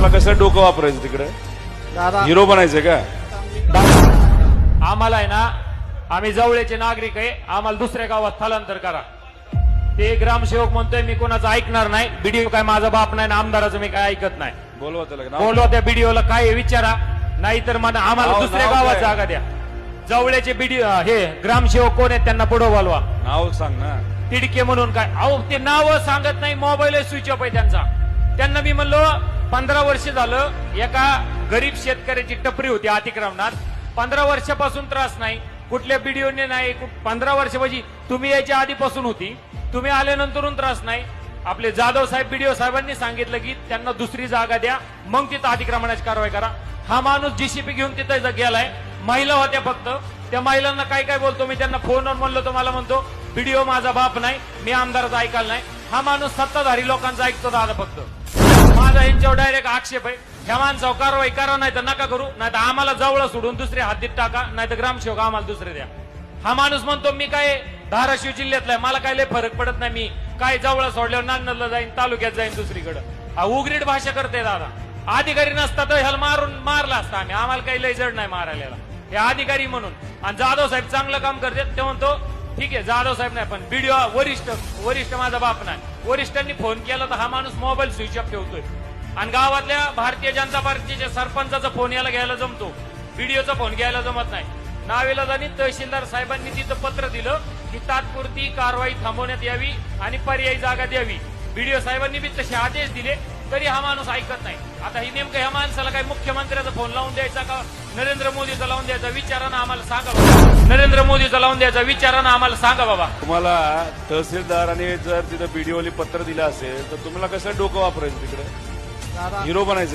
तुम्हाला कसं डोकं वापरायचं तिकडे दादा हिरो बनायचं का? आम्हाला आहे ना, आम्ही जवळचे नागरिक आहे, आम्हाला दुसऱ्या गावात स्थलांतर करा. ते ग्रामसेवक म्हणतोय मी कोणाचं ऐकणार नाही, बीडीओ काय माझा बाप नाही, आमदाराचं मी काय ऐकत नाही. बोलवा त्याला नाव बोलवा त्या बीडीओला, काय आहे विचारा, नाहीतर मला आम्हाला नाव- दुसऱ्या नाव गावात काय? जागा द्या. जवळचे बीडीओ हे ग्रामसेवक कोण आहेत त्यांना पुढे बोलवा. नाव सांग ना. तिडके म्हणून काय, अहो ते नाव सांगत नाही, मोबाईल स्विच ऑफ आहे त्यांचा. त्यांना मी म्हणलो 15 वर्ष झालं, एका गरीब शेतकऱ्याची टपरी होती अतिक्रमणात, 15 वर्षापासून त्रास नाही, कुठल्या बीडीओने नाही. 15 वर्ष म्हणजे तुम्ही यायच्या आधीपासून होती, तुम्ही आल्यानंतरून त्रास नाही. आपले जाधव साहेब बीडीओ साहेबांनी सांगितलं की त्यांना दुसरी जागा द्या, मग तिथं अतिक्रमणाची कारवाई करा. हा माणूस जीसीपी घेऊन तिथं गेलाय, महिला होत्या फक्त. त्या महिलांना काय काय बोलतो मी, त्यांना फोनवर म्हणलो तर मला म्हणतो बीडीओ माझा बाप नाही, मी आमदाराचा ऐकायला नाही. हा माणूस सत्ताधारी लोकांचा ऐकतो दादा फक्त. माझा यांच्यावर डायरेक्ट आक्षेप आहे, ह्या माणसावर कारवाई करा, नाही तर नका करू, नाही तर आम्हाला जवळ सोडून दुसऱ्या हद्दीत टाका, नाही तर ग्रामसेवक आम्हाला दुसरे द्या. हा माणूस म्हणतो मी काय धाराशिव जिल्ह्यातला आहे, मला काय लय फरक पडत नाही, मी काय जवळ सोडल्यावर नांदला जाईन, तालुक्यात जाईन दुसरीकडे. हा उघडीट भाषा करते दादा. अधिकारी नसता तर ह्याला मारला असता आम्ही, आम्हाला काही लय जड नाही मारायला, हे अधिकारी म्हणून. आणि जाधव साहेब चांगलं काम करतात, ते म्हणतो ठीक आहे जाधव साहेब नाही, पण बीडीओ वरिष्ठ माझा बाप नाही. वरिष्ठांनी फोन केला तर हा माणूस मोबाईल स्विच ऑफ ठेवतोय. आणि गावातल्या भारतीय जनता पार्टीच्या सरपंचाचा फोन याला घ्यायला जमतो, बीडीओचा फोन घ्यायला जमत नाही. नाविलाजानी तहसीलदार साहेबांनी तिथं पत्र दिलं की तात्पुरती कारवाई थांबवण्यात यावी आणि पर्यायी जागा द्यावी. बीडीओ साहेबांनी बी तसे आदेश दिले, तरी हा माणूस ऐकत नाही. आता ही नेमकं ह्या माणसाला काय मुख्यमंत्र्याचा फोन लावून द्यायचा का नरेंद्र मोदीचा लावून द्यायचा, विचारानं आम्हाला सांगा बाबा. नरेंद्र मोदीचा लावून द्यायचा, विचारानं आम्हाला सांगा बाबा. तुम्हाला तहसीलदाराने जर तिथं बीडीओली पत्र दिलं असेल तर तुम्हाला कसं डोकं वापरायचं तिकडे दादा हिरो बनायचं